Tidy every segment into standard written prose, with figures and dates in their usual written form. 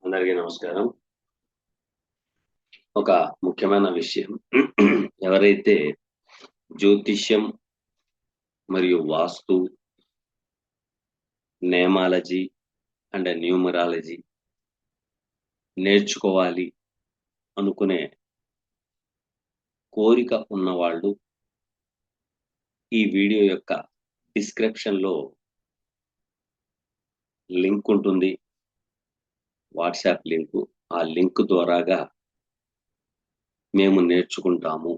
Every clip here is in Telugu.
అందరికీ నమస్కారం. ఒక ముఖ్యమైన విషయం. ఎవరైతే జ్యోతిష్యం మరియు వాస్తు, నేమాలజీ అండ్ న్యూమరాలజీ నేర్చుకోవాలి అనుకునే కోరిక ఉన్నవాళ్ళు ఈ వీడియో యొక్క డిస్క్రిప్షన్‌లో లింక్ ఉంటుంది. WhatsApp link. ఆ లింక్ ద్వారాగా మేము నేర్చుకుంటాము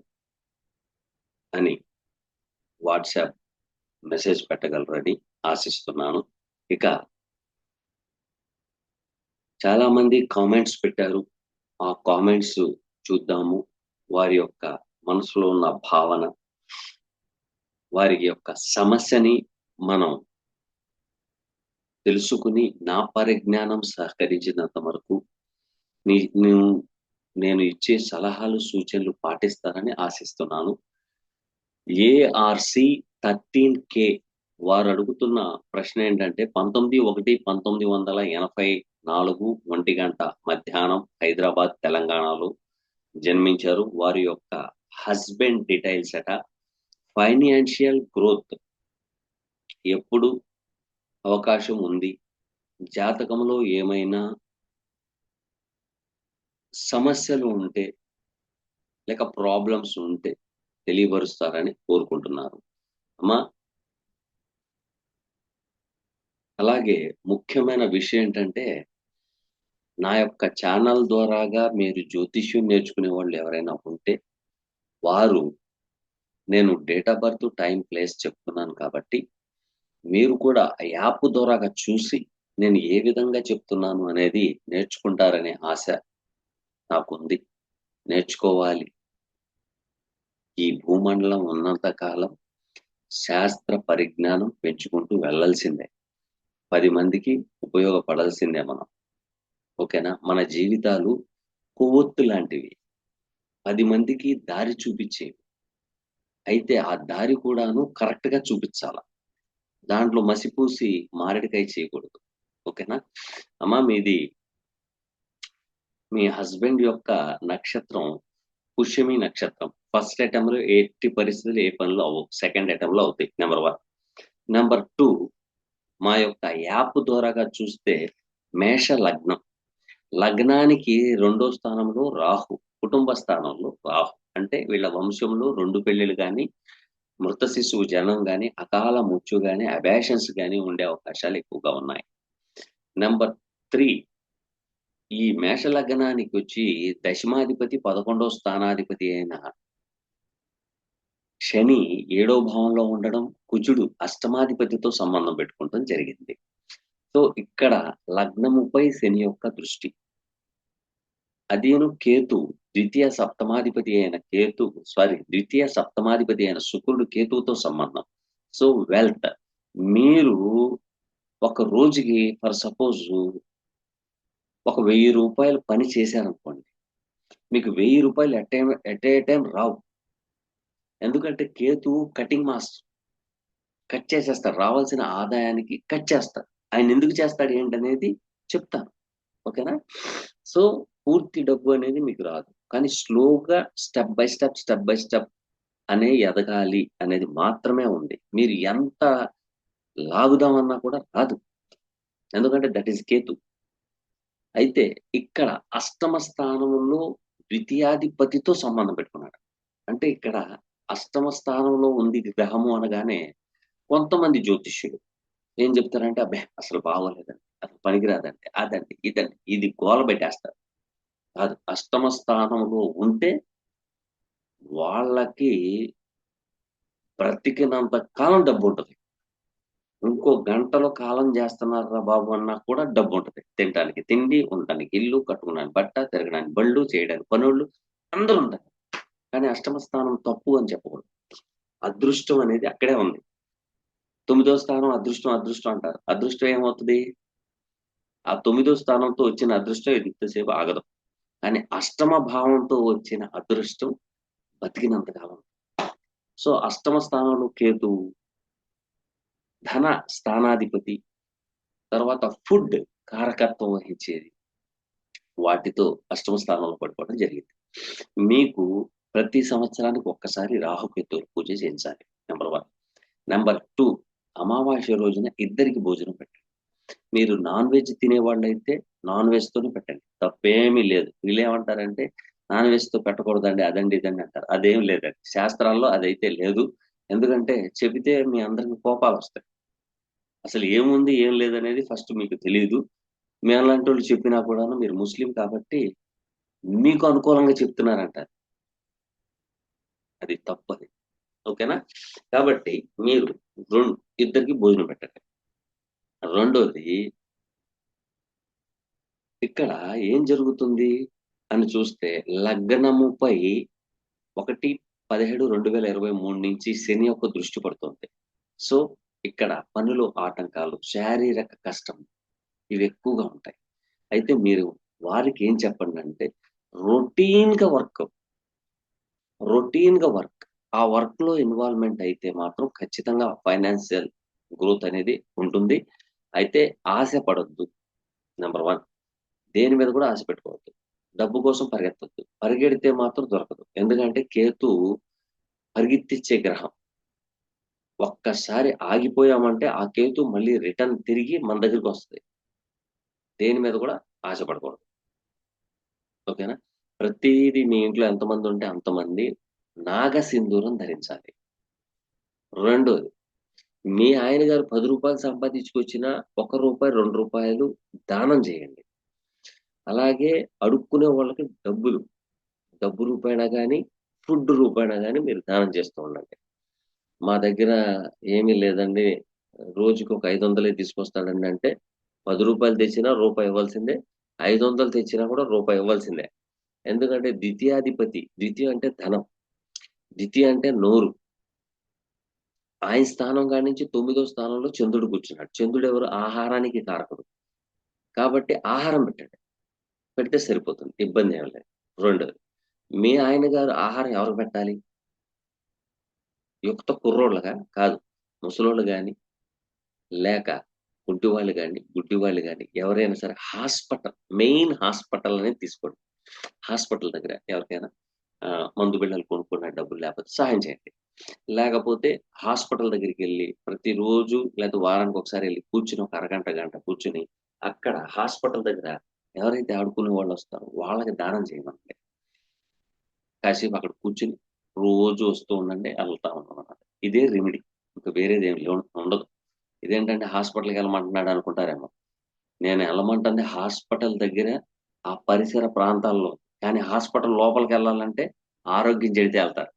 అని వాట్సాప్ మెసేజ్ పెట్టగలరని ఆశిస్తున్నాను. ఇక చాలా మంది కామెంట్స్ పెట్టారు. ఆ కామెంట్స్ చూద్దాము. వారి యొక్క మనసులో ఉన్న భావన, వారి యొక్క సమస్యని మనం తెలుసుకుని నా పరిజ్ఞానం సహకరించినంత వరకు నీ నువ్వు నేను ఇచ్చే సలహాలు, సూచనలు పాటిస్తారని ఆశిస్తున్నాను. ఏఆర్‌సి 13K వారు అడుగుతున్న ప్రశ్న ఏంటంటే 19/1/1984 ఒంటిగంట మధ్యాహ్నం హైదరాబాద్, తెలంగాణలో జన్మించారు. వారి యొక్క హస్బెండ్ డీటెయిల్స్ అట. ఫైనాన్షియల్ గ్రోత్ ఎప్పుడు అవకాశం ఉంది? జాతకంలో ఏమైనా సమస్యలు ఉంటే లేక ప్రాబ్లమ్స్ ఉంటే తెలియపరుస్తారని కోరుకుంటున్నారు. అమ్మా, అలాగే ముఖ్యమైన విషయం ఏంటంటే నా యొక్క ఛానల్ ద్వారాగా మీరు జ్యోతిష్యం నేర్చుకునే వాళ్ళు ఎవరైనా ఉంటే వారు నేను date of birth, time, place చెప్తున్నాను కాబట్టి మీరు కూడా ఆ యాప్ ద్వారాగా చూసి నేను ఏ విధంగా చెప్తున్నాను అనేది నేర్చుకుంటారనే ఆశ నాకుంది. నేర్చుకోవాలి. ఈ భూమండలం ఉన్నంత కాలం శాస్త్ర పరిజ్ఞానం పెంచుకుంటూ వెళ్ళాల్సిందే. 10 మందికి ఉపయోగపడాల్సిందే మనం. ఓకేనా? మన జీవితాలు కొవ్వొత్తు లాంటివి. 10 మందికి దారి చూపించేవి. అయితే ఆ దారి కూడాను కరెక్ట్‌గా చూపించాల. దాంట్లో మసిపూసి మారేడుకాయ చేయకూడదు. ఓకేనా? అమ్మా, మీ హస్బెండ్ యొక్క నక్షత్రం పుష్యమి నక్షత్రం. ఫస్ట్ అటెంప్ట్‌లో ఎట్టి పరిస్థితుల్లో ఏ పనులు అవ్వవు. సెకండ్ అటెంప్ట్‌లో అవుతాయి. నంబర్ 1. నంబర్ 2, మా యొక్క యాప్ ద్వారాగా చూస్తే మేష లగ్నం. లగ్నానికి 2వ స్థానంలో రాహు. కుటుంబ స్థానంలో రాహు. అంటే వీళ్ళ వంశంలో 2 పెళ్ళిళ్ళు గాని, మృత శిశువు జననం గాని, అకాల మృత్యు గాని, అబార్షన్స్ గాని ఉండే అవకాశాలు ఎక్కువగా ఉన్నాయి. నంబర్ 3, ఈ మేష లగ్నానికి వచ్చి దశమాధిపతి 11వ స్థానాధిపతి అయిన శని 7వ భావంలో ఉండడం, కుజుడు అష్టమాధిపతితో సంబంధం పెట్టుకోవడం జరిగింది. సో ఇక్కడ లగ్నముపై శని యొక్క దృష్టి. అదేను కేతు ద్వితీయ సప్తమాధిపతి అయిన శుక్రుడు కేతువుతో సంబంధం. సో వెల్త్, మీరు ఒక రోజుకి ఫర్ సపోజ్ ఒక 1000 రూపాయలు పని చేశారనుకోండి, మీకు 1000 రూపాయలు ఎట్ ఏ టైం రావు. ఎందుకంటే కేతువు కటింగ్ మాస్టర్. కట్ చేసేస్తాడు. రావాల్సిన ఆదాయానికి కట్ చేస్తాడు. ఆయన ఎందుకు చేస్తాడు ఏంటనేది చెప్తాను. ఓకేనా? సో పూర్తి డబ్బు అనేది మీకు రాదు. కానీ స్లోగా స్టెప్ బై స్టెప్ అనే ఎదగాలి అనేది మాత్రమే ఉంది. మీరు ఎంత లాగుదామన్నా కూడా రాదు. ఎందుకంటే దట్ ఈస్ కేతు. అయితే ఇక్కడ అష్టమ స్థానంలో ద్వితీయాధిపతితో సంబంధం పెట్టుకున్నాడు. అంటే ఇక్కడ అష్టమ స్థానంలో ఉంది గ్రహము అనగానే కొంతమంది జ్యోతిష్యులు ఏం చెప్తారంటే, అబ్బే అసలు బాగోలేదండి, అసలు పనికిరాదండి, అదండి, ఇదండి, ఇది గోల పెట్టేస్తారు. కాదు, అష్టమ స్థానంలో ఉంటే వాళ్ళకి బ్రతికినంత కాలం డబ్బు ఉంటది. ఇంకో గంటలో కాలం చేస్తున్నారా బాబు అన్నా కూడా డబ్బు ఉంటది. తినటానికి తిండి, ఉండటానికి ఇల్లు, కట్టుకోవడానికి బట్ట, తిరగడానికి బళ్ళు, చేయడానికి పనులు అందరూ ఉంటారు. కానీ అష్టమ స్థానం తప్పు అని చెప్పకూడదు. అదృష్టం అనేది అక్కడే ఉంది. 9వ స్థానం అదృష్టం అంటారు. అదృష్టం ఏమవుతుంది? ఆ 9వ స్థానంతో వచ్చిన అదృష్టం ఎంతసేపు ఆగదు. కానీ అష్టమ భావంతో వచ్చిన అదృష్టం బతికినంత కాలం. సో అష్టమ స్థానంలో కేతువు, ధన స్థానాధిపతి, తర్వాత ఫుడ్ కారకత్వం వహించేది. వాటితో అష్టమ స్థానంలో పడిపోవడం జరిగింది. మీకు ప్రతి సంవత్సరానికి ఒక్కసారి రాహుకేతువుల పూజ చేయించాలి. నెంబర్ 1. నెంబర్ 2, అమావాస్య రోజున ఇద్దరికి భోజనం పెట్టండి. మీరు నాన్ వెజ్ తినేవాళ్ళైతే నాన్ వెజ్‌తోనే పెట్టండి. తప్పేమీ లేదు. వీళ్ళేమంటారంటే నాన్ వెజ్‌తో పెట్టకూడదండి. అదండి, ఇదండి అంటారు. అదేం లేదండి. శాస్త్రాల్లో అదైతే లేదు. ఎందుకంటే చెబితే మీ అందరికి కోపాలొస్తాయి. అసలు ఏముంది, ఏం లేదనేది ఫస్ట్ మీకు తెలీదు. మీలాంటోళ్ళు చెప్పినా కూడాను మీరు ముస్లిం కాబట్టి మీకు అనుకూలంగా చెప్తున్నారంటారు. అది తప్పది. ఓకేనా? కాబట్టి మీరు రొన్ ఇద్దరికి భోజనం పెట్టండి. రెండోది, ఇక్కడ ఏం జరుగుతుంది అని చూస్తే లగ్నముపై 1/17/2023 నుంచి శని యొక్క దృష్టి పడుతుంది. సో, ఇక్కడ పనిలో ఆటంకాలు, శారీరక కష్టం ఇవి ఎక్కువగా ఉంటాయి. అయితే మీరు వారికి ఏం చెప్పండంటే రొటీన్‌గా వర్క్, రొటీన్‌గా వర్క్. ఆ వర్క్‌లో ఇన్వాల్వ్‌మెంట్ అయితే మాత్రం ఖచ్చితంగా ఫైనాన్షియల్ గ్రోత్ అనేది ఉంటుంది. అయితే ఆశ పడొద్దు. నంబర్ 1. దేని మీద కూడా ఆశ పెట్టుకోవద్దు. డబ్బు కోసం పరిగెత్తొద్దు. పరిగెడితే మాత్రం దొరకదు. ఎందుకంటే కేతు పరిగెత్తిచ్చే గ్రహం. ఒక్కసారి ఆగిపోయామంటే ఆ కేతు మళ్ళీ రిటర్న్ తిరిగి మన దగ్గరికొస్తది. దేని మీద కూడా ఆశ పడకూడదు. ఓకేనా? ప్రతీదీ మీ ఇంట్లో ఎంతమందుంటే అంతమంది నాగసింధూరం ధరించాలి. రెండోది, మీ ఆయన గారు రూ. 10 సంపాదించుకొచ్చినా రూ. 1, రూ. 2 దానం చేయండి. అలాగే అడుక్కునే వాళ్ళకి డబ్బు రూపేణా గాని, ఫుడ్ రూపేణా గాని మీరు దానం చేస్తూ ఉండండి. మా దగ్గర ఏమీ లేదండి. రోజుకి ఒక 500 తీసుకొస్తాడండి అంటే, రూ. 10 తెచ్చినా రూపాయి ఇవ్వాల్సిందే. 500 తెచ్చినా కూడా రూపాయి ఇవ్వాల్సిందే. ఎందుకంటే ద్వితీయాధిపతి, ద్వితీయ అంటే ధనం. ద్వితీయ అంటే నోరు. ఆయన స్థానం కాడి నుంచి 9వ స్థానంలో చంద్రుడు కూర్చున్నాడు. చంద్రుడెవరు? ఆహారానికి కారకుడు. కాబట్టి ఆహారం పెట్టండి. పెడితే సరిపోతుంది. ఇబ్బందేం లేదు. రెండోది, మీ ఆయన గారు ఆహారం ఎవరికి పెట్టాలి? యుక్త కుర్రోళ్ళకా? కాదు. ముసలోళ్ళు గాని, లేక కుంటివాళ్ళు గాని, గుడ్డివాళ్ళు గాని ఎవరైనా సరే మెయిన్ హాస్పిటల్ అనేది తీసుకోండి. హాస్పిటల్ దగ్గర ఎవరికైనా మందు బిళ్ళలు కొనుక్కునే డబ్బులు లేకపోతే సహాయం చేయండి. లేకపోతే హాస్పిటల్ దగ్గరికెళ్ళి ప్రతిరోజు లేతే వారానికి ఒకసారి ఎళ్లి కూర్చొని ఒక అరగంట, గంట కూర్చొని అక్కడ హాస్పిటల్ దగ్గర ఎవరైతే ఆడుకునే వాళ్ళొస్తారో వాళ్ళకి దానం చేయమనండి. కాసేపు అక్కడ కూర్చొని రోజు వస్తూ ఉండండి. ఎళ్తా ఉండమన్నమాట. ఇదే రెమెడీ. ఇంక వేరేదేం ఉండదు. ఇదేంటంటే హాస్పిటల్‌కెళ్ళమంటున్నాడు అనుకుంటారేమో. నేను ఎళ్ళమంటుంది హాస్పిటల్ దగ్గర ఆ పరిసర ప్రాంతాల్లో. కానీ హాస్పిటల్ లోపలికెళ్ళాలంటే ఆరోగ్యం చెడితే ఎళ్తారు.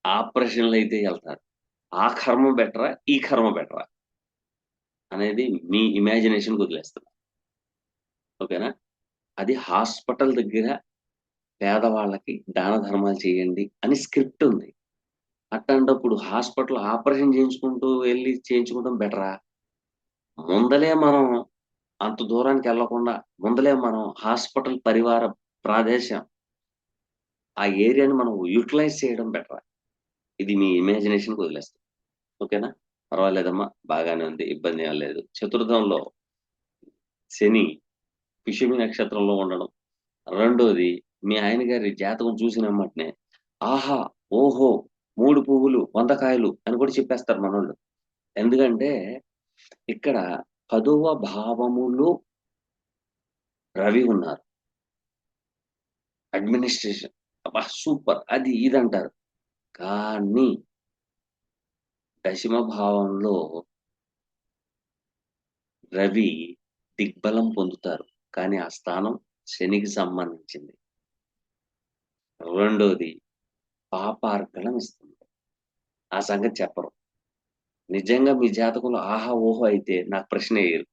ఆపరేషన్‌లయితే ఎళ్తారు. ఆ కర్మ బెటరా? ఈ కర్మ బెటరా? అనేది మీ ఇమాజినేషన్‌కి వదిలేస్తున్నా. ఓకేనా? అది హాస్పిటల్ దగ్గర పేదవాళ్ళకి దాన ధర్మాలు చేయండి అని స్క్రిప్ట్ ఉంది. అట్లాంటప్పుడు హాస్పిటల్ ఆపరేషన్ చేయించుకుంటూ వెళ్లి చేయించుకోవడం బెటరా? ముందలే మనం అంత దూరానికెళ్ళకుండా ముందలే మనం హాస్పిటల్ పరివార ప్రాదేశం ఆ ఏరియాని మనం యుటిలైజ్ చేయడం బెటరా? ఇది మీ ఇమాజినేషన్‌కి వదిలేస్తున్నా. ఓకేనా? పర్వాలేదమ్మా. బాగానే ఉంది. ఇబ్బందేం లేదు. చతుర్థంలో శని పుష్యమి నక్షత్రంలో ఉండడం. రెండోది, మీ ఆయన గారి జాతకం చూసినెమ్మటనే ఆహా! ఓహో! 3 పువ్వులు, 100 కాయలు అని కూడా చెప్పేస్తారు మనోళ్ళు. ఎందుకంటే ఇక్కడ 10వ భావములో రవి ఉన్నారు. అడ్మినిస్ట్రేషన్. అబ్బా! సూపర్. అది ఇది అంటారు. కానీ దశమ భావంలో రవి దిగ్బలం పొందుతారు. కానీ ఆ స్థానం శనికి సంబంధించింది. రెండోది పాపార్గళం ఇస్తుంది. ఆ సంగతి చెప్పరు. నిజంగా మీ జాతకంలో ఆహా! ఓహో! అయితే నాకు ప్రశ్న ఎయరు.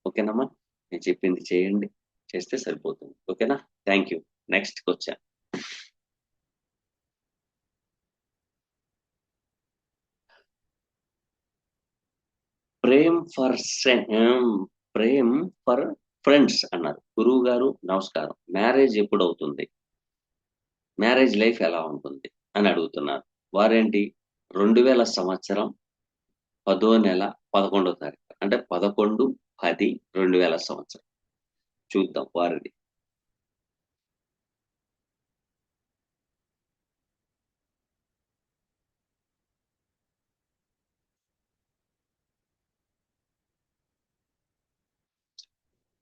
ఓకేనమ్మా? నేను చెప్పింది చేయండి. చేస్తే సరిపోతుంది. ఓకేనా? Thank you. నెక్స్ట్‌కొచ్చా. Prem for Prem for friends అన్నారు. గురువుగారు నమస్కారం. మ్యారేజ్ ఎప్పుడవుతుంది? మ్యారేజ్ లైఫ్ ఎలా ఉంటుంది? అని అడుగుతున్నారు. వారేంటి 2000 సంవత్సరం 10వ నెల 11వ తారీఖు. అంటే 11/10/2000 సంవత్సరం. చూద్దాం వారిది.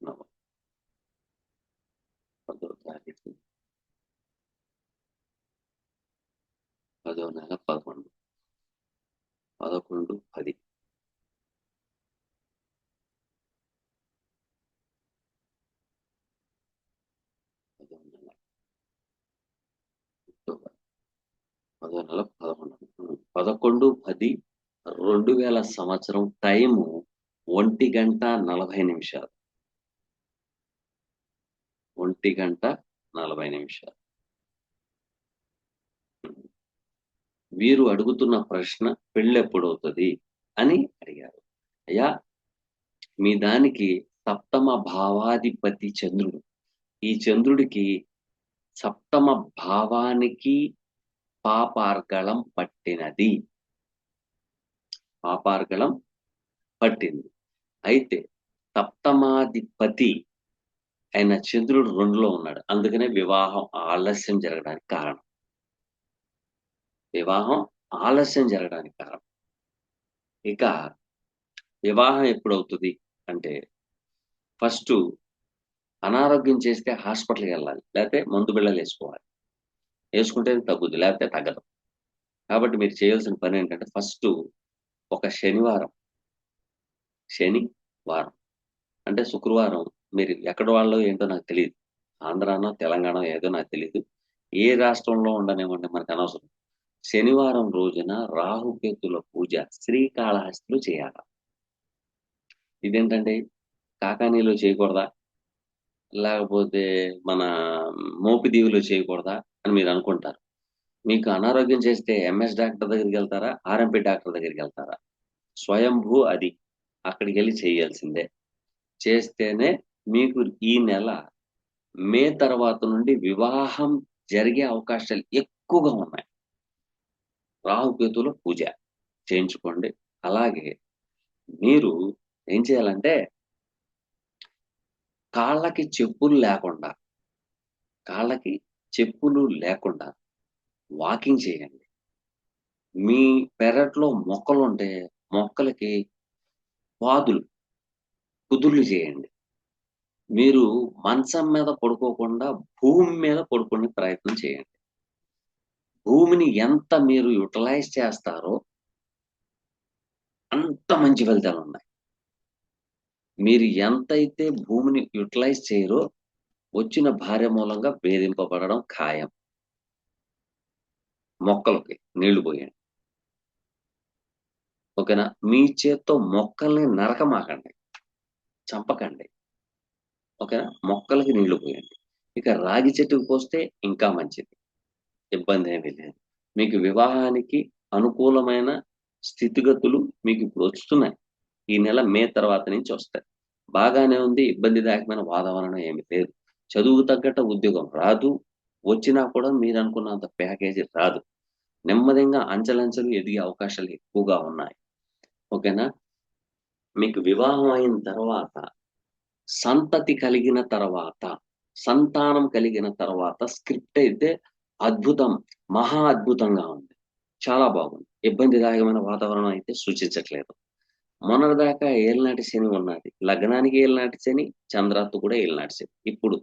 నవ 10వ తారీఖు 10వ నెల 11 11 10 10వ నెల అక్టోబర్ 10వ నెల 11 10 2000 సంవత్సరం టైము 1:40 1:40 వీరు అడుగుతున్న ప్రశ్న పెళ్ళెప్పుడవుతది అని అడిగారు. అయ్యా, మీ దానికి సప్తమ భావాధిపతి చంద్రుడు. ఈ చంద్రుడికి సప్తమ భావానికి పాపార్గళం పట్టినది. పాపార్గళం పట్టింది. అయితే సప్తమాధిపతి అయిన చంద్రుడు 2లో ఉన్నాడు. అందుకనే వివాహం ఆలస్యం జరగడానికి కారణం. వివాహం ఆలస్యం జరగడానికి కారణం. ఇక వివాహం ఎప్పుడవుతుంది అంటే, ఫస్ట్ అనారోగ్యం చేస్తే హాస్పిటల్కి వెళ్ళాలి, లేకపోతే మందు బిళ్ళలు వేసుకోవాలి. వేసుకుంటే తగ్గుద్ది, లేకపోతే తగ్గదు. కాబట్టి మీరు చేయాల్సిన పని ఏంటంటే, ఫస్ట్ ఒక శనివారం అంటే శుక్రవారం, మీరు ఎక్కడ వాళ్ళో ఏంటో నాకు తెలియదు, ఆంధ్రానో తెలంగాణ ఏదో నాకు తెలియదు, ఏ రాష్ట్రంలో ఉండనివ్వండి, మనకు అనవసరం. శనివారం రోజున రాహుకేతుల పూజ శ్రీకాళహస్తిలో చేయాలి. ఇదేంటండి, కాకానీలో చేయకూడదా, లేకపోతే మన మోపిదీవులో చేయకూడదా అని మీరు అనుకుంటారు. మీకు అనారోగ్యం చేస్తే ఎంఎస్ డాక్టర్ దగ్గరికి వెళ్తారా, ఆర్ఎంపీ డాక్టర్ దగ్గరికి వెళ్తారా? స్వయంభూ అది, అక్కడికి వెళ్ళి చేయాల్సిందే. చేస్తేనే మీకు ఈ నెల మే తర్వాత నుండి వివాహం జరిగే అవకాశాలు ఎక్కువగా ఉన్నాయి. రాహుకేతుల పూజ చేయించుకోండి. అలాగే మీరు ఏం చేయాలంటే, కాళ్ళకి చెప్పులు లేకుండా వాకింగ్ చేయండి. మీ పెరట్లో మొక్కలుంటే మొక్కలకి కుదుర్లు చేయండి. మీరు మంచం మీద పడుకోకుండా భూమి మీద పడుకునే ప్రయత్నం చేయండి. భూమిని ఎంత మీరు యుటిలైజ్ చేస్తారో అంత మంచి ఫలితాలున్నాయి. మీరు ఎంతైతే భూమిని యుటిలైజ్ చేయరో, వచ్చిన భార్య మూలంగా వేధింపబడడం ఖాయం. మొక్కలకి నీళ్లు పోయండి. ఓకేనా? మీ చేత్తో మొక్కల్ని నరకమాకండి, చంపకండి. ఓకేనా? మొక్కలకి నీళ్లు పోయండి. ఇక రాగి చెట్టుకు పోస్తే ఇంకా మంచిది, ఇబ్బంది ఏమీ లేదు. మీకు వివాహానికి అనుకూలమైన స్థితిగతులు మీకు ఇప్పుడు వస్తున్నాయి. ఈ నెల మే తర్వాత నుంచి వస్తాయి. బాగానే ఉంది, ఇబ్బందిదాయకమైన వాతావరణం ఏమి లేదు. చదువు తగ్గట్టు ఉద్యోగం రాదు, వచ్చినా కూడా మీరు అనుకున్నంత ప్యాకేజీ రాదు. నెమ్మదిగా అంచెలంచెలు ఎదిగే అవకాశాలు ఎక్కువగా ఉన్నాయి. ఓకేనా? మీకు వివాహం అయిన తర్వాత, సంతతి కలిగిన తర్వాత, సంతానం కలిగిన తర్వాత స్క్రిప్ట్ అయితే అద్భుతం, మహా అద్భుతంగా ఉంది. చాలా బాగుంది. ఇబ్బందిదాయకమైన వాతావరణం అయితే సూచించట్లేదు. మొన్నటిదాకా ఏలినాటి శని ఉన్నది. లగ్నానికి ఏలినాటి శని, చంద్రాత్తు కూడా ఏలినాటి శని. ఇప్పుడు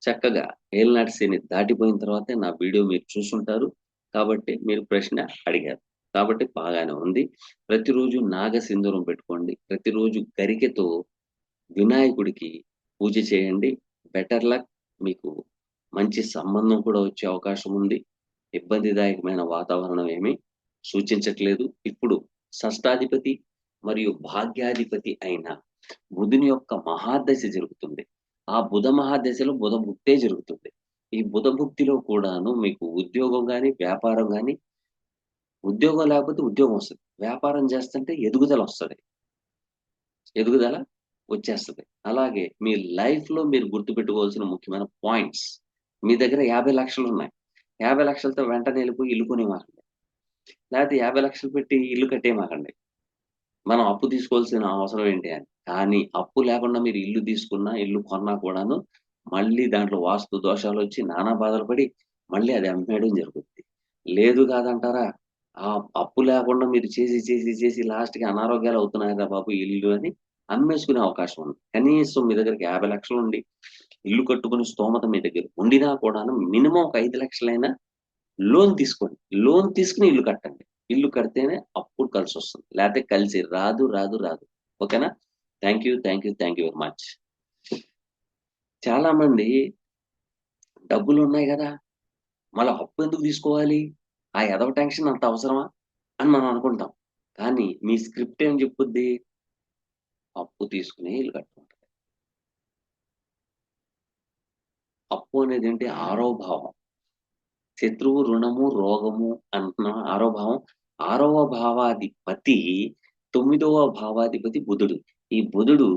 చక్కగా ఏలినాటి శని దాటిపోయిన తర్వాతే నా వీడియో మీరు చూసుంటారు. కాబట్టి మీరు ప్రశ్న అడిగారు. కాబట్టి బాగానే ఉంది. ప్రతిరోజు నాగసింధూరం పెట్టుకోండి. ప్రతిరోజు గరికెతో వినాయకుడికి పూజ చేయండి. Better luck. మీకు మంచి సంబంధం కూడా వచ్చే అవకాశం ఉంది. ఇబ్బందిదాయకమైన వాతావరణం ఏమీ సూచించట్లేదు. ఇప్పుడు షష్టాధిపతి మరియు భాగ్యాధిపతి అయిన బుధుని యొక్క మహాదశ జరుగుతుంది. ఆ బుధ మహాదశలో బుధ భుక్తే జరుగుతుంది. ఈ బుధ భుక్తిలో కూడాను మీకు ఉద్యోగం గాని, వ్యాపారం గాని, ఉద్యోగం లేకపోతే ఉద్యోగం వస్తది. వ్యాపారం చేస్తుంటే ఎదుగుదల వస్తది. ఎదుగుదల వచ్చేస్తది. అలాగే మీ లైఫ్‌లో మీరు గుర్తుపెట్టుకోవాల్సిన ముఖ్యమైన పాయింట్స్. మీ దగ్గర 50,00,000 ఉన్నాయి. 50,00,000తో వెంటనే ఎళ్ళిపోయి ఇల్లు కొనేయమాకండి. లేకపోతే 50,00,000 పెట్టి ఇల్లు కట్టేయమాకండి. మనం అప్పు తీసుకోవాల్సిన అవసరం ఏంటి అని. కానీ అప్పు లేకుండా మీరు ఇల్లు తీసుకున్నా, ఇల్లు కొన్నా కూడాను మళ్ళీ దాంట్లో వాస్తు దోషాలొచ్చి నానా బాధలు పడి మళ్ళీ అది అమ్మేయడం జరుగుద్ది. లేదు కాదంటారా? ఆ అప్పు లేకుండా మీరు చేసి లాస్ట్‌కి అనారోగ్యాలు అవుతున్నాయిరా బాబు ఇల్లు అని అమ్మేసుకునే అవకాశం ఉంది. కనీసం మీ దగ్గరికి 50,00,000 ఉండి ఇల్లు కట్టుకునే స్తోమత మీ దగ్గర ఉండినా కూడాను మినిమమ్ ఒక 5,00,000 లోన్ తీసుకోండి. లోన్ తీసుకొని ఇల్లు కట్టండి. ఇల్లు కడితేనే అప్పుడు కలిసొస్తుంది. లేతే కలిసి రాదు. ఓకేనా? Thank you very much. చాలా మంది డబ్బులున్నాయి గదా! మళ్ళా అప్పు ఎందుకు తీసుకోవాలి? ఆ ఎదవ టెన్షన్ అంత అవసరమా? అని మనం అనుకుంటాం. కానీ మీ స్క్రిప్ట్ ఏం చెప్పుద్ది? అప్పు తీసుకునే ఇల్లు కట్టుకుంటది. అప్పు అనేదేంటి? ఆరో భావం. శత్రువు, రుణము, రోగము అంటున్నాం ఆరో భావం. ఆరవ భావాధిపతి 9వ భావాధిపతి బుధుడు. ఈ బుధుడు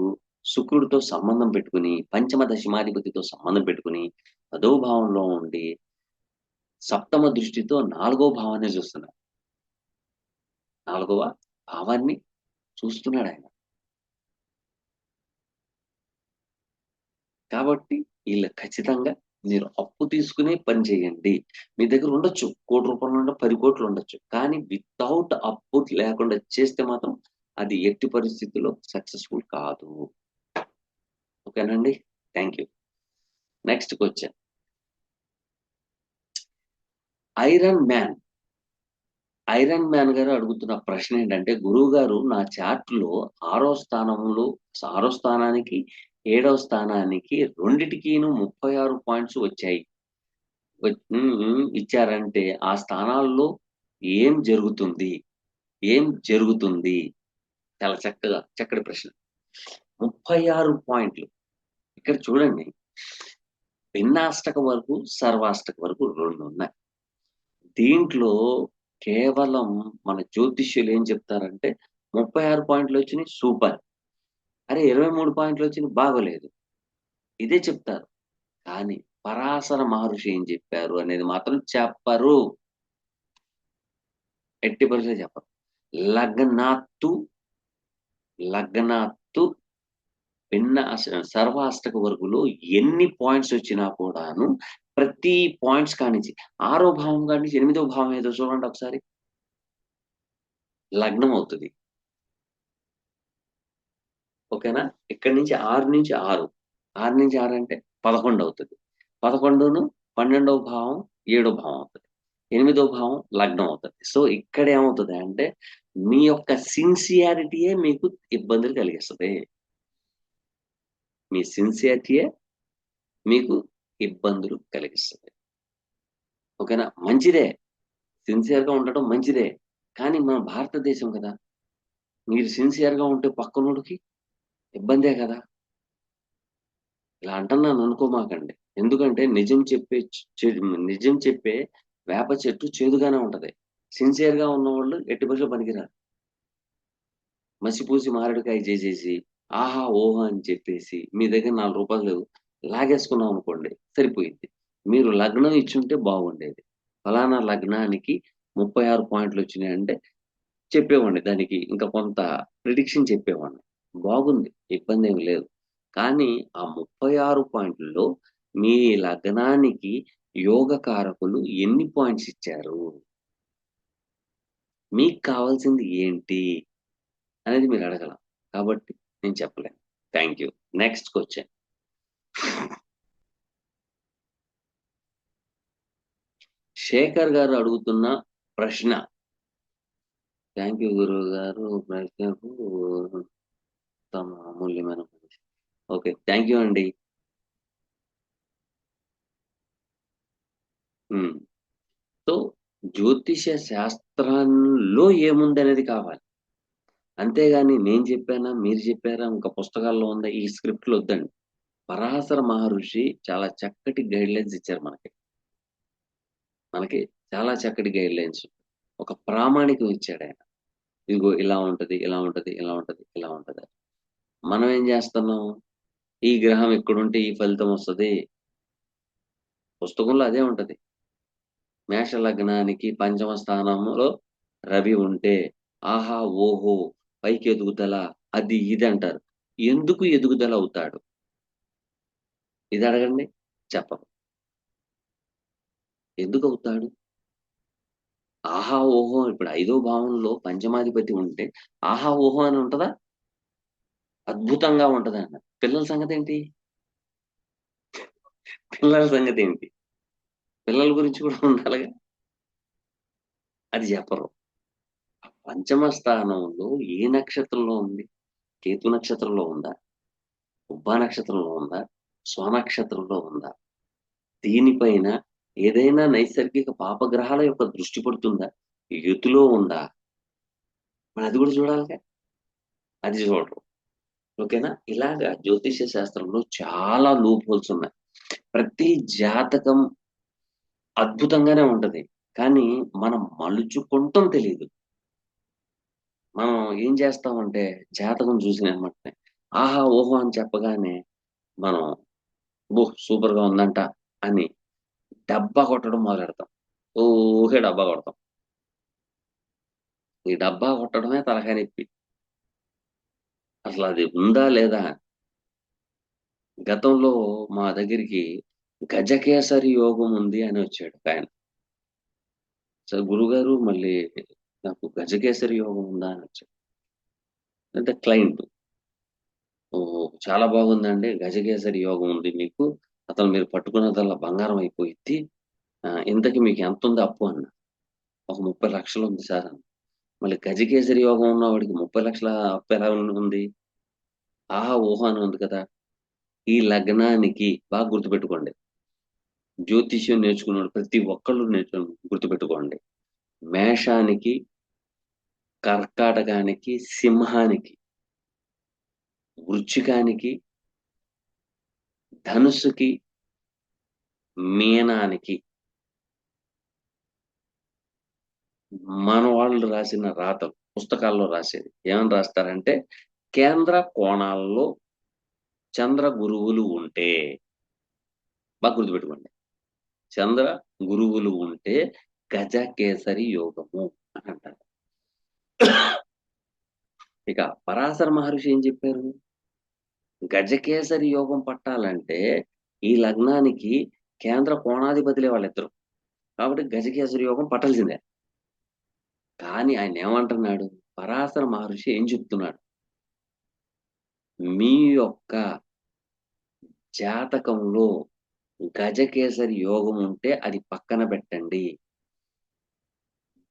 శుక్రుడితో సంబంధం పెట్టుకొని, పంచమ దశమాధిపతితో సంబంధం పెట్టుకొని, 10వ భావంలో ఉండి, సప్తమ దృష్టితో 4గో భావాన్ని చూస్తున్నాడు. 4గవ భావాన్ని చూస్తున్నాడాయన. కాబట్టి ఈళ్ళు ఖచ్చితంగా మీరు అప్పు తీసుకునే పని చేయండి. మీ దగ్గర ఉండొచ్చు. రూ. 1,00,00,000 10,00,00,000 ఉండొచ్చు. కానీ వితౌట్ అప్పు లేకుండా చేస్తే మాత్రం అది ఎట్టి పరిస్థితుల్లో సక్సెస్‌ఫుల్ కాదు. ఓకేనండి. Thank you. Next question. Iron man, iron man గారు అడుగుతున్న ప్రశ్న ఏంటంటే, గురువుగారు నా చార్ట్‌లో ఆరో స్థానంలో 6 స్థానానికి, 7వ స్థానానికి రెండిటికిను 36 పాయింట్స్ వచ్చాయి. ఇచ్చారంటే ఆ స్థానాల్లో ఏం జరుగుతుంది? ఏం జరుగుతుంది? చాలా చక్కటి ప్రశ్న. 36 పాయింట్లు. ఇక్కడ చూడండి. భిన్నాష్టక వరకు, సర్వాష్టక వరకు 2 ఉన్నాయి. దీంట్లో కేవలం మన జ్యోతిష్యులు ఏం చెప్తారంటే 36 పాయింట్లొచ్చినియి సూపర్. అరే 23 పాయింట్లొచ్చినియి బాగోలేదు. ఇదే చెప్తారు. కానీ పరాశర మహర్షి ఏం చెప్పారు అనేది మాత్రం చెప్పరు. ఎట్టి పరిస్థితిలో చెప్పరు. లగ్నాత్తు, లగ్నాత్తు సర్వాష్టక వర్గులో ఎన్ని పాయింట్స్ వచ్చినా కూడాను ప్రతి పాయింట్స్ కానించి, ఆరో భావం కానించి ఎనిమిదో భావం ఏదో చూడండి ఒకసారి. లగ్నం అవుతది. ఓకేనా? ఇక్కడి నుంచి 6 నుంచి 6 అంటే 11 అవుతది. 11ను 12వ భావం, ఏడో భావం అవుతది. ఎనిమిదో భావం లగ్నం అవుతది. సో, ఇక్కడేమవుతది అంటే, మీ యొక్క సిన్సియారిటీయే మీకు ఇబ్బందులు కలిగిస్తది. మీ సిన్సియారిటీయే మీకు ఇబ్బందులు కలిగిస్తది. ఓకేనా? మంచిదే. సిన్సియర్‌గా ఉండటం మంచిదే. కానీ మన భారతదేశం కదా! మీరు సిన్సియర్‌గా ఉంటే పక్కనోడికి ఇబ్బందే కదా! ఇలా అంటున్నాను అనుకోమాకండి. ఎందుకంటే నిజం చెప్పే వేప చెట్టు చేదుగానే ఉంటది. సిన్సియర్‌గా ఉన్నవాళ్ళు ఎట్టి పరిస్థితిలో పనికిరారు. మసిపూసి మారేడుకాయ చేసేసి, ఆహా! ఓహో! అని చెప్పేసి మీ దగ్గర రూ. 4 లాగేసుకున్నాం అనుకోండి సరిపోయిద్ది. మీరు లగ్నం ఇచ్చుంటే బాగుండేది. ఫలానా లగ్నానికి 36 పాయింట్లొచ్చినాయంటే చెప్పేవాడిని. దానికి ఇంకా కొంత ప్రిడిక్షన్ చెప్పేవాడిని. బాగుంది. ఇబ్బందేమి లేదు. కానీ ఆ 36 పాయింట్లలో మీ లగ్నానికి యోగ కారకులు ఎన్ని పాయింట్స్ ఇచ్చారు? మీకు కావాల్సింది ఏంటి? అనేది మీరు అడగల. కాబట్టి నేను చెప్పలేను. Thank you. Next question. Sekhar గారు అడుగుతున్న ప్రశ్న. థాంక్ యూ గురువుగారు. ప్రశ్నకు తమ అమూల్యమైన ఓకే. థాంక్ యూ అండి. హ్మ్. సో, జ్యోతిష శాస్త్రంలో ఏముందనేది కావాలి. అంతేగాని నేను చెప్పానా, మీరు చెప్పారా, ఇంకా పుస్తకాల్లో ఉందా, ఈ స్క్రిప్ట్‌లొద్దండి. పరాశర మహర్షి చాలా చక్కటి గైడ్‌లైన్స్ ఇచ్చారు మనకి. మనకి చాలా చక్కటి గైడ్‌లైన్స్. ఒక ప్రామాణికం ఇచ్చాడాయన. ఇదిగో ఇలా ఉంటది. మనం ఏం జేస్తున్నాం? ఈ గ్రహం ఇక్కడుంటే ఈ ఫలితం వస్తది. పుస్తకంలో అదే ఉంటది. మేష లగ్నానికి పంచమ స్థానంలో రవి ఉంటే, ఆహా! ఓహో! పైకెదుగుదల అది ఇది అంటారు. ఎందుకు ఎదుగుదల అవుతాడు? ఇది అడగండి. చెప్పరు. ఎందుకు అవుతాడు? ఆహా! ఓహో! ఇప్పుడు ఐదో భావంలో పంచమాధిపతి ఉంటే ఆహా! ఓహో! అని ఉంటదా? అద్భుతంగా ఉంటదన్న. పిల్లల సంగతేంటి? పిల్లల సంగతేంటి? పిల్లల గురించి కూడా ఉండాలిగా. అది చెప్పరు. పంచమ స్థానంలో ఏ నక్షత్రంలో ఉంది? కేతు నక్షత్రంలో ఉందా? ఉబ్బా నక్షత్రంలో ఉందా? స్వనక్షత్రంలో ఉందా? దీనిపైన ఏదైనా నైసర్గిక పాపగ్రహాల యొక్క దృష్టి పడుతుందా? యుతిలో ఉందా? మరి అది కూడా చూడాలిగా. అది చూడరు. ఓకేనా? ఇలాగా జ్యోతిష్య శాస్త్రంలో చాలా లూప్ హోల్స్ ఉన్నాయి. ప్రతి జాతకం అద్భుతంగానే ఉంటది. కానీ మనం మలుచుకుంటం తెలీదు. మనం ఏం చేస్తామంటే జాతకం చూసిన ఎమ్మటనే ఆహా! ఓహో! అని చెప్పగానే మనం అబ్బో! సూపర్‌గా ఉందంట అని డబ్బా కొట్టడం మొదలెడతాం. ఊకే డబ్బా కొడతాం. ఈ డబ్బా కొట్టడమే తలకాయ నొప్పి. అసలది ఉందా లేదా? గతంలో మా దగ్గరికి గజకేసరి యోగం ఉంది అని వచ్చాడు ఒకాయన. గురుగారు మళ్ళీ నాకు గజకేసరి యోగం ఉందా అని వచ్చాడు. అంటే క్లయింట్. ఓహ్! చాలా బాగుందండి. గజకేసరి యోగం ఉంది మీకు. అసలు మీరు పట్టుకున్నదల్లా బంగారం అయిపోయిద్ది. ఇంతకి మీకు ఎంతుంది అప్పు అన్నా. ఒక 30,00,000 ఉంది సార్ అన్నా. మళ్ళీ గజకేసరి యోగం ఉన్నవాడికి 30,00,000 అప్పు ఎలా ఉంది? ఆహా! ఊహ అని ఉంది కదా! ఈ లగ్నానికి బాగా గుర్తుపెట్టుకోండి. జ్యోతిష్యం నేర్చుకున్నోడు ప్రతి ఒక్కళ్ళు గుర్తుపెట్టుకోండి. మేషానికి, కర్కాటకానికి, సింహానికి, వృశ్చికానికి, ధనుస్సుకి, మీనానికి మన వాళ్ళు రాసిన రాతలు పుస్తకాల్లో రాసేది. ఏమని రాస్తారంటే, కేంద్ర కోణాల్లో చంద్ర గురువులు ఉంటే బాగా గుర్తుపెట్టుకోండి. చంద్ర గురువులు ఉంటే గజకేసరి యోగము అని అంటారు. ఇక పరాశర మహర్షి ఏం చెప్పారు? గజకేసరి యోగం పట్టాలంటే ఈ లగ్నానికి కేంద్ర కోణాధిపతులే వాళ్ళిద్దరు. కాబట్టి గజకేసరి యోగం పట్టాల్సిందే. కానీ ఆయనేమంటున్నాడు? పరాశర మహర్షి ఏం చెప్తున్నాడు? మీ యొక్క జాతకంలో గజకేసరి యోగం ఉంటే అది పక్కన పెట్టండి.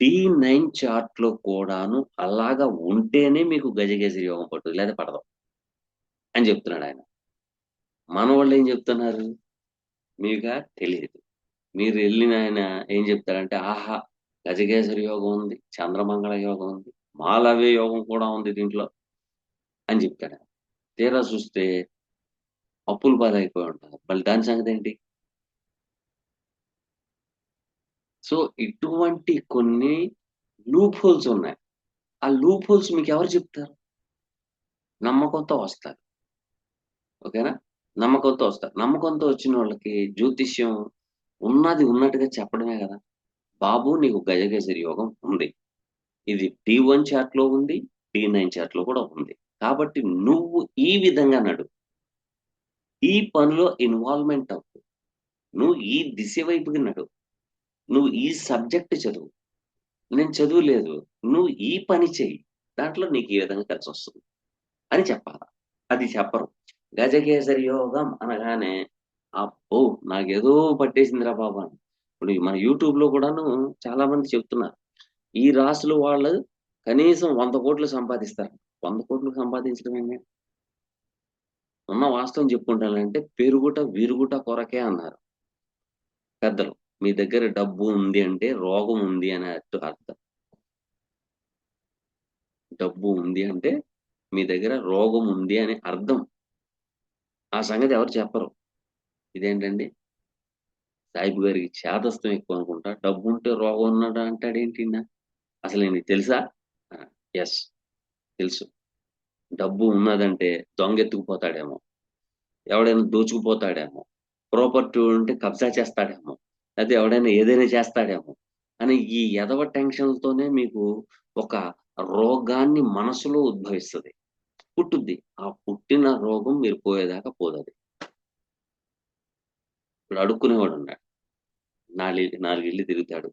డి9 చార్ట్‌లో కూడాను అలాగా ఉంటేనే మీకు గజకేసరి యోగం పట్టుద్ది. లేదా పడదు అని చెప్తున్నాడాయన. మనోళ్ళేం చెప్తున్నారు? మీకా తెలీదు. మీరెళ్ళినాయన ఏం చెప్తారంటే, ఆహా! గజకేసరి యోగం ఉంది, చంద్రమంగళ యోగం ఉంది, మాలవ్య యోగం కూడా ఉంది దీంట్లో అని చెప్తాడు. తీరా చూస్తే అప్పుల పాలైపోయి ఉంటారు. మళ్ళీ దాని సంగతేంటి? సో, ఇటువంటి కొన్ని లూప్ హోల్స్ ఉన్నాయి. ఆ లూప్ హోల్స్ మీకెవరు చెప్తారు? నమ్మకంతో వస్తారు. ఓకేనా? నమ్మకంతో వస్తారు. నమ్మకంతో వచ్చినోళ్ళకి జ్యోతిష్యం ఉన్నది ఉన్నట్టుగా చెప్పడమే గదా! బాబు నీకు గజకేసరి యోగం ఉంది. ఇది డి1 చార్ట్‌లో ఉంది. డి9 చార్ట్‌లో కూడా ఉంది. కాబట్టి నువ్వు ఈ విధంగా నడు. ఈ పనిలో ఇన్వాల్వ్‌మెంట్ అవ్వు. నువ్వు ఈ దిశ వైపుకి నడు. నువ్వు ఈ సబ్జెక్ట్ చదువు. నేను చదువులేదు. నువ్వు ఈ పని చెయ్యి. దాంట్లో నీకు ఈ విధంగా కలిసొస్తుంది అని చెప్పాల. అది చెప్పరు. గజకేసరి యోగం అనగానే అబ్బో! నాకేదో పట్టేసిందిరా బాబు అని. ఇప్పుడు మన యూట్యూబ్‌లో కూడాను చాలా మంది చెప్తున్నారు. ఈ రాసుల వాళ్ళు కనీసం 100,00,00,000 సంపాదిస్తారు. 100,00,00,000 సంపాదించడం ఏంటి? ఉన్న వాస్తవం చెప్పుకుంటానంటే పెరుగుట, విరుగుట కొరకే అన్నారు పెద్దలు. మీ దగ్గర డబ్బు ఉంది అంటే రోగం ఉంది అని అర్థం. డబ్బు ఉంది అంటే మీ దగ్గర రోగం ఉంది అని అర్థం. ఆ సంగతి ఎవరు చెప్పరు. ఇదేంటండి సాయిబు గారికి చేదస్తం ఎక్కువ అనుకుంటా. డబ్బుంటే రోగం ఉన్నాడు అంటాడేంటీయన? అసలు నీకు తెలుసా? ఆ! యెస్. తెలుసు. డబ్బు ఉన్నదంటే దొంగెత్తుకుపోతాడేమో! ఎవడైనా దోచుకుపోతాడేమో! ప్రాపర్టీ ఉంటే కబ్జా చేస్తాడేమో! లేతే ఎవడైనా ఏదైనా చేస్తాడేమో! అని ఈ ఎదవ టెన్షన్‌లతోనే మీకు ఒక రోగాన్ని మనసులో ఉద్భవిస్తది. పుట్టుద్ది. ఆ పుట్టిన రోగం మీరు పోయేదాకా పోదది. ఇప్పుడు అడుక్కునేవాడు ఉన్నాడు. 4 ఇళ్ళు తిరుగుతాడు.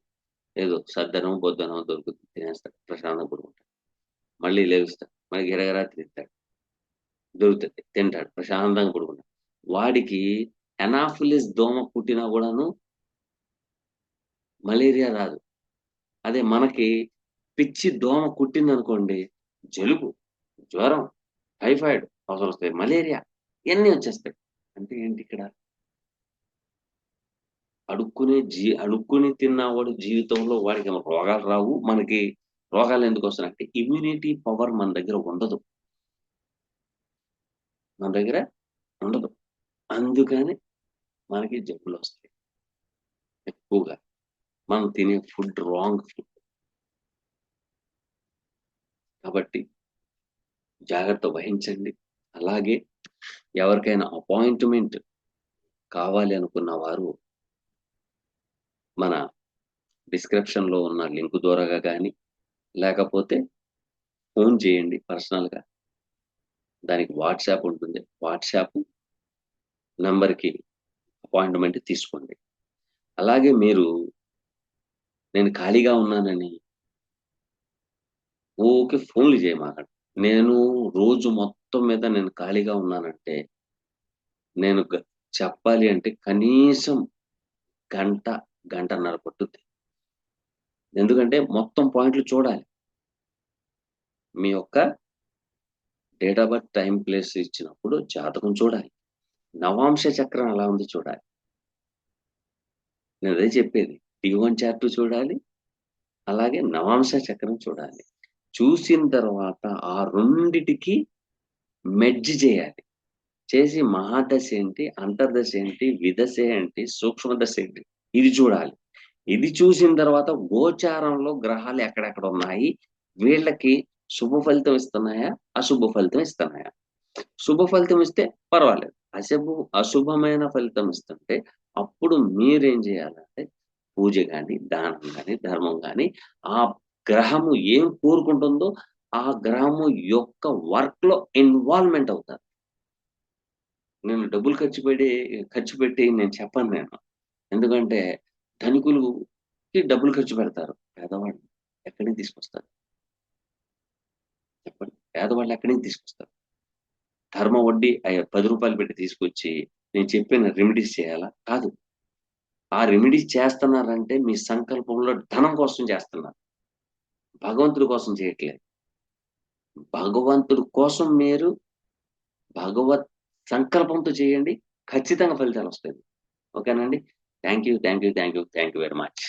ఏదో సద్దనం, బొద్దనం దొరుకుతుంది. తినేస్తాడు. ప్రశాంతంగా పడుకుంటాడు. మళ్ళీ లెగుస్తాడు. మళ్ళీ గిరగిరా తిరుగుతాడు. దొరుకుతది. తింటాడు. ప్రశాంతంగా పడుకుంటాడు. వాడికి ఎనాఫిలిస్ దోమ కుట్టినా గూడాను మలేరియా రాదు. అదే మనకి పిచ్చి దోమ కుట్టిందనుకోండి, జలుబు, జ్వరం, టైఫాయిడ్ అవసరమొస్తాయి. మలేరియా ఇయన్నీ వచ్చేస్తాయి. అంటే ఏంటిక్కడ? అడుక్కుని తిన్నవాడు జీవితంలో వాడికి రోగాలు రావు. మనకి రోగాలెందుకొస్తున్నాయంటే ఇమ్యూనిటీ పవర్ మన దగ్గర ఉండదు. మన దగ్గర ఉండదు. అందుకని మనకి జబ్బులొస్తాయి ఎక్కువగా. మనం తినే ఫుడ్ రాంగ్ ఫుడ్. కాబట్టి జాగ్రత్త వహించండి. అలాగే ఎవరికైనా అపాయింట్‌మెంట్ కావాలి అనుకున్న వారు మన డిస్క్రిప్షన్‌లో ఉన్న లింక్ ద్వారాగా గాని, లేకపోతే ఫోను చేయండి పర్సనల్‌గా. దానికి వాట్సాప్ ఉంటుంది. వాట్సాప్ నంబర్‌కి అపాయింట్‌మెంట్ తీసుకోండి. అలాగే మీరు నేను ఖాళీగా ఉన్నానని ఊకే ఫోన్‌లు చేయమాకండి. నేను రోజు మొత్తం మీద నేను ఖాళీగా ఉన్నానంటే, నేను చెప్పాలి అంటే కనీసం గంట, గంటన్నర పట్టుద్ది. ఎందుకంటే మొత్తం పాయింట్లు చూడాలి. మీ యొక్క date of birth, time, place ఇచ్చినప్పుడు జాతకం చూడాలి. నవాంశ చక్రం ఎలా ఉంది చూడాలి. నేనదే చెప్పేది. టీ1 చార్ట్ చూడాలి. అలాగే నవాంశ చక్రం చూడాలి. చూసిన తర్వాత ఆ రెండిటికి మెర్జ్ చేయాలి. చేసి మహాదశ ఏంటి, అంతర్దశ ఏంటి, విదశ ఏంటి, సూక్ష్మదశ ఏంటి ఇది చూడాలి. ఇది చూసిన తర్వాత గోచారంలో గ్రహాలు ఎక్కడెక్కడ ఉన్నాయి, వీళ్ళకి శుభ ఫలితం ఇస్తున్నాయా, అశుభ ఫలితం ఇస్తున్నాయా? శుభ ఫలితం ఇస్తే పర్వాలేదు. అశుభమైన ఫలితం ఇస్తుంటే అప్పుడు మీరేం చేయాలంటే పూజ గాని, దానం గాని, ధర్మం గాని ఆ గ్రహము ఏం కోరుకుంటుందో ఆ గ్రహము యొక్క వర్క్‌లో ఇన్వాల్వ్‌మెంట్ అవుతారు. నేను డబ్బులు ఖర్చు పెట్టి నేను చెప్పను నేను. ఎందుకంటే ధనికులుకి డబ్బులు ఖర్చు పెడతారు. పేదవాళ్ళు ఎక్కడి నుంచి తీసుకొస్తారు? చెప్పండి. పేదవాళ్ళు ఎక్కడి నుంచి తీసుకొస్తారు? ధర్మ వడ్డీ రూ. 10 పెట్టి తీసుకొచ్చి నేను చెప్పిన రెమెడీస్ చేయాలా? కాదు. ఆ రెమెడీస్ చేస్తున్నారంటే మీ సంకల్పంలో ధనం కోసం చేస్తున్నారు. భగవంతుడి కోసం చేయట్లేదు. భగవంతుడి కోసం మీరు భగవత్ సంకల్పంతో చేయండి. ఖచ్చితంగా ఫలితాలొస్తాయి. ఓకేనండి. Thank you. Thank you. Thank you. Thank you very much.